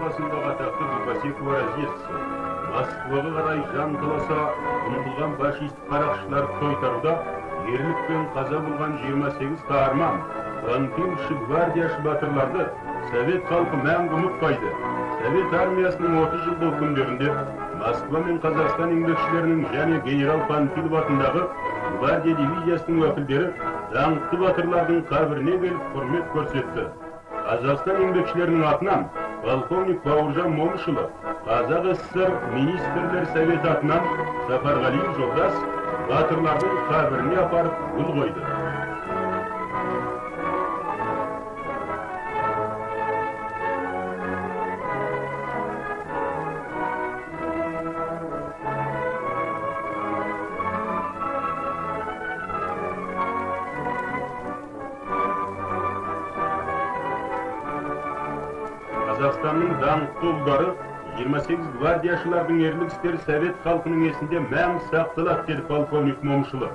қаласында атақты Губасекова разъездісі. Москваға қарай жан қаласа, ұмытылған фашист қарақшылар тойтаруда ерлікпен қаза болған 28 қаһарман, панфиловшы гвардияшы батырларды Совет халқы мәңгі ұмытпайды. Совет армиясының 30 жылдық күндерінде Москва мен Қазақстан еңбекшілерінің және генерал Панфилов атындағы гвардия дивизиясының өкілдері даңқты батырлардың қабіріне келіп құрмет көрсетті. Қазақстан еңбекшілерінің атынан полковник Бауыржан Момышұлы, Қазақ СССР министрлер советі атынан Сапарғалиев Жолдас батырлардың қабіріне апарып гүл қойды. Қазақстанның даңқты ұлдары 28 гвардияшылардың ерлік істері Совет халқының есінде мәңгі сақталады, деді полковник Момышұлы.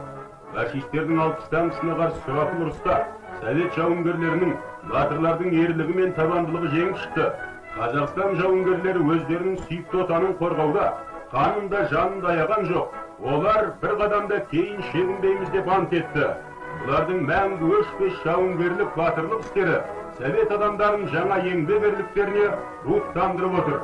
Фашистердің 60-таңғысына қарсы сұрапыл ұрыста Совет жауынгерлерінің батырлардың ерлігі мен табандылығы жеңіп шықты. Қазақстан жауынгерлері өздерінің сүйікті отанын қорғауда қанында жанында аяған жоқ. Олар бір қадамда кейін шегінбейміз деп ант етті. Бұлардың мәңгі өшпес жауынгерлік батырлық істері Совет адамдарын жаңа еңбек ерліктеріне рухтандырып отыр.